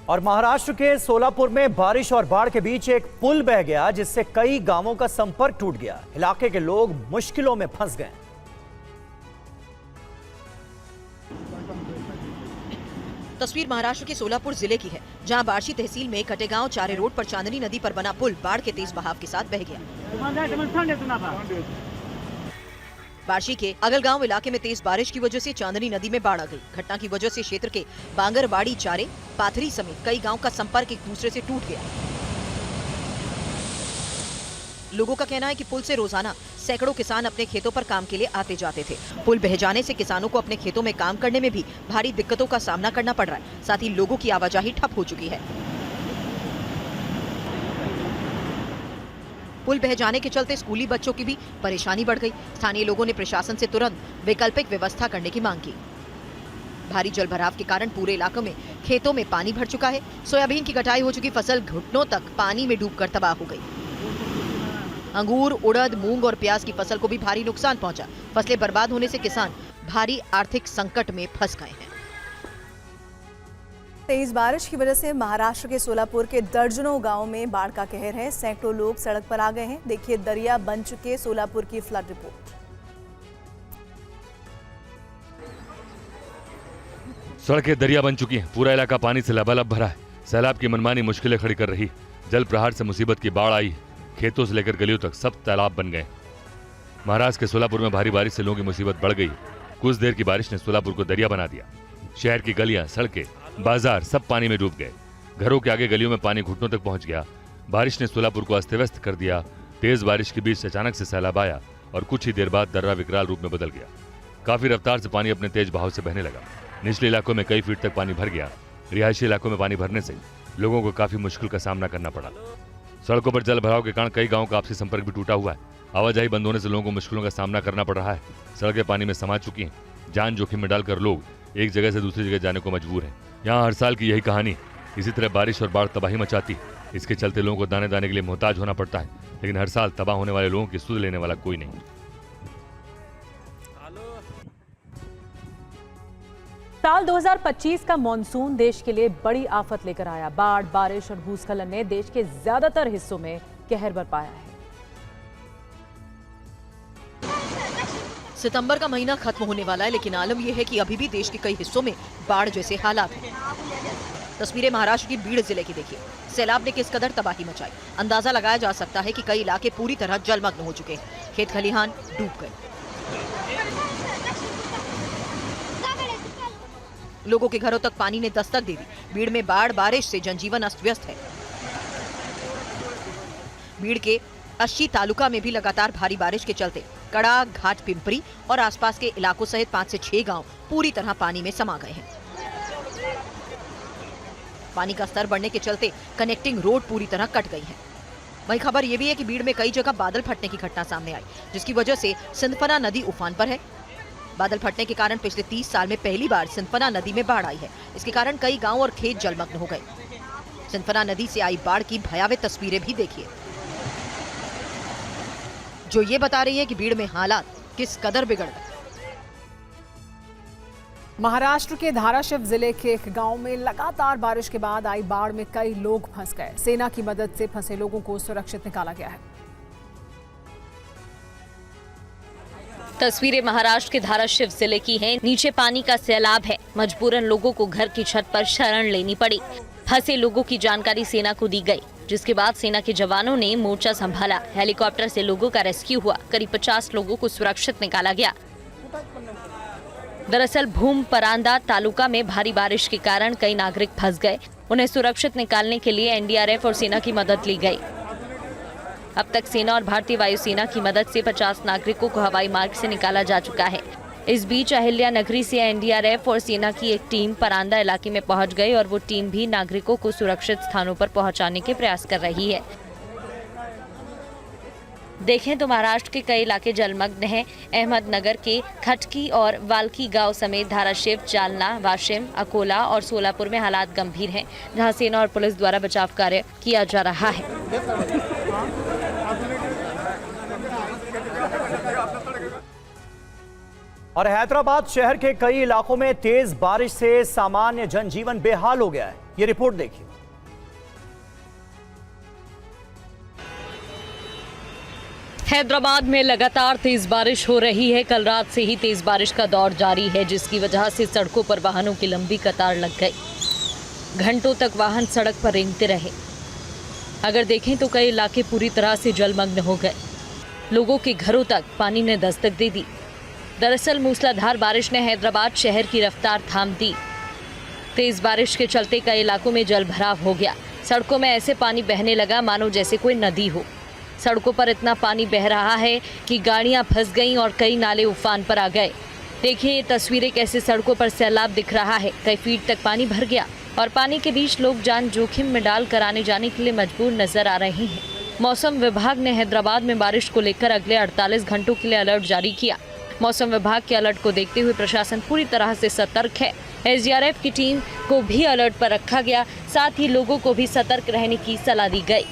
और महाराष्ट्र के सोलापुर में बारिश और बाढ़ के बीच एक पुल बह गया, जिससे कई गांवों का संपर्क टूट गया। इलाके के लोग मुश्किलों में फंस गए। तस्वीर महाराष्ट्र के सोलापुर जिले की है, जहां बार्शी तहसील में कटेगांव चारे रोड पर चांदनी नदी पर बना पुल बाढ़ के तेज बहाव के साथ बह गया। बार्शी के अगलगांव इलाके में तेज बारिश की वजह से चांदनी नदी में बाढ़ आ गई। घटना की वजह से क्षेत्र के बांगरबाड़ी, चारे, पाथरी समेत कई गांव का संपर्क एक दूसरे से टूट गया। लोगों का कहना है कि पुल से रोजाना सैकड़ों किसान अपने खेतों पर काम के लिए आते जाते थे। पुल बह जाने से किसानों को अपने खेतों में काम करने में भी भारी दिक्कतों का सामना करना पड़ रहा है। साथ ही लोगों की आवाजाही ठप हो चुकी है। पुल बह जाने के चलते स्कूली बच्चों की भी परेशानी बढ़ गई। स्थानीय लोगों ने प्रशासन से तुरंत वैकल्पिक व्यवस्था करने की मांग की। भारी जलभराव के कारण पूरे इलाकों में खेतों में पानी भर चुका है। सोयाबीन की कटाई हो चुकी फसल घुटनों तक पानी में डूबकर तबाह हो गई। अंगूर, उड़द, मूंग और प्याज की फसल को भी भारी नुकसान पहुंचा। फसलें बर्बाद होने से किसान भारी आर्थिक संकट में फंस गए हैं। तेज बारिश की वजह से महाराष्ट्र के सोलापुर के दर्जनों गांवों में बाढ़ का कहर है। सैकड़ों लोग सड़क पर आ गए हैं। देखिए दरिया बन चुके सोलापुर की फ्लड रिपोर्ट। सड़कें दरिया बन चुकी हैं। पूरा इलाका पानी से लबालब भरा है। सैलाब की मनमानी मुश्किलें खड़ी कर रही। जल प्रहार से मुसीबत की बाढ़ आई। खेतों से लेकर गलियों तक सब तालाब बन गए। महाराष्ट्र के सोलापुर में भारी बारिश से लोगों की मुसीबत बढ़ गई। कुछ देर की बारिश ने सोलापुर को दरिया बना दिया। शहर की गलियां, सड़कें, बाजार सब पानी में डूब गए। घरों के आगे गलियों में पानी घुटनों तक पहुंच गया। बारिश ने सोलापुर को अस्त व्यस्त कर दिया। तेज बारिश के बीच अचानक से सैलाब आया और कुछ ही देर बाद दर्रा विकराल रूप में बदल गया। काफी रफ्तार से पानी अपने तेज बहाव से बहने लगा। निचले इलाकों में कई फीट तक पानी भर गया। रिहायशी इलाकों में पानी भरने से लोगों को काफी मुश्किल का सामना करना पड़ा। सड़कों पर जल भराव के कारण कई गांवों का आपसी संपर्क भी टूटा हुआ है। आवाजाही बंद होने से लोगों को मुश्किलों का सामना करना पड़ रहा है। सड़कें पानी में समा चुकी हैं। जान जोखिम में डालकर लोग एक जगह से दूसरी जगह जाने को मजबूर हैं। यहाँ हर साल की यही कहानी। इसी तरह बारिश और बाढ़ तबाही मचाती। इसके चलते लोगों को दाने दाने के लिए मोहताज होना पड़ता है। लेकिन हर साल तबाह होने वाले लोगों की सुध लेने वाला कोई नहीं। साल 2025 का मॉनसून देश के लिए बड़ी आफत लेकर आया। बाढ़, बारिश और भूस्खलन ने देश के ज्यादातर हिस्सों में कहर बरपाया है। सितंबर का महीना खत्म होने वाला है, लेकिन आलम यह है कि अभी भी देश के कई हिस्सों में बाढ़ जैसे हालात हैं। तस्वीरें महाराष्ट्र की बीड़ जिले की देखिए। सैलाब ने किस कदर तबाही मचाई। अंदाजा लगाया जा सकता है कि कई इलाके पूरी तरह जलमग्न हो चुके हैं। खेत खलिहान डूब गए। लोगों के घरों तक पानी ने दस्तक दे दी। बीड़ में बाढ़, बारिश से जनजीवन अस्त व्यस्त है। बीड़ के 80 तालुका में भी लगातार भारी बारिश के चलते कड़ा, घाट पिंपरी और आसपास के इलाकों सहित 5 से 6 गांव पूरी तरह पानी में समा गए हैं। पानी का स्तर बढ़ने के चलते कनेक्टिंग रोड पूरी तरह कट गई है। वहीं खबर यह भी है कि बीड़ में कई जगह बादल फटने की घटना सामने आई, जिसकी वजह से सिंधफना नदी उफान पर है। बादल फटने के कारण पिछले 30 साल में पहली बार सिंधफना नदी में बाढ़ आई है। इसके कारण कई गांव और खेत जलमग्न हो गए। सिंधफना नदी से आई बाढ़ की भयावह तस्वीरें भी देखिए, जो ये बता रही है कि बीड़ में हालात किस कदर बिगड़ गए। महाराष्ट्र के धाराशिव जिले के एक गांव में लगातार बारिश के बाद आई बाढ़ में कई लोग फंस गए। सेना की मदद से फंसे लोगों को सुरक्षित निकाला गया है। तस्वीरें महाराष्ट्र के धाराशिव जिले की हैं। नीचे पानी का सैलाब है। मजबूरन लोगों को घर की छत पर शरण लेनी पड़ी। फंसे लोगों की जानकारी सेना को दी गई, जिसके बाद सेना के जवानों ने मोर्चा संभाला। हेलीकॉप्टर से लोगों का रेस्क्यू हुआ। करीब 50 लोगों को सुरक्षित निकाला गया। दरअसल भूम परांदा तालुका में भारी बारिश के कारण कई नागरिक फंस गए। उन्हें सुरक्षित निकालने के लिए एनडीआरएफ और सेना की मदद ली गई। अब तक सेना और भारतीय वायुसेना की मदद से 50 नागरिकों को हवाई मार्ग से निकाला जा चुका है। इस बीच अहिल्या नगरी से एनडीआरएफ और सेना की एक टीम परांदा इलाके में पहुंच गई और वो टीम भी नागरिकों को सुरक्षित स्थानों पर पहुंचाने के प्रयास कर रही है। देखें तो महाराष्ट्र के कई इलाके जलमग्न हैं। अहमदनगर के खटकी और वाल्की गांव समेत धाराशिव, जालना, वाशिम, अकोला और सोलापुर में हालात गंभीर हैं, जहां सेना और पुलिस द्वारा बचाव कार्य किया जा रहा है। और हैदराबाद शहर के कई इलाकों में तेज बारिश से सामान्य जनजीवन बेहाल हो गया है। ये रिपोर्ट देखिए। हैदराबाद में लगातार तेज बारिश हो रही है। कल रात से ही तेज बारिश का दौर जारी है, जिसकी वजह से सड़कों पर वाहनों की लंबी कतार लग गई। घंटों तक वाहन सड़क पर रेंगते रहे। अगर देखें तो कई इलाके पूरी तरह से जलमग्न हो गए। लोगों के घरों तक पानी ने दस्तक दे दी। दरअसल मूसलाधार बारिश ने हैदराबाद शहर की रफ्तार थाम दी। तेज बारिश के चलते कई इलाकों में जल भराव हो गया। सड़कों में ऐसे पानी बहने लगा मानो जैसे कोई नदी हो। सड़कों पर इतना पानी बह रहा है कि गाड़ियां फंस गईं और कई नाले उफान पर आ गए। देखिए ये तस्वीरें कैसे सड़कों पर सैलाब दिख रहा है। कई फीट तक पानी भर गया और पानी के बीच लोग जान जोखिम में डालकर आने जाने के लिए मजबूर नजर आ रहे हैं। मौसम विभाग ने हैदराबाद में बारिश को लेकर अगले 48 घंटों के लिए अलर्ट जारी किया। मौसम विभाग के अलर्ट को देखते हुए प्रशासन पूरी तरह से सतर्क है। एसडीआरएफ की टीम को भी अलर्ट पर रखा गया। साथ ही लोगों को भी सतर्क रहने की सलाह दी गई।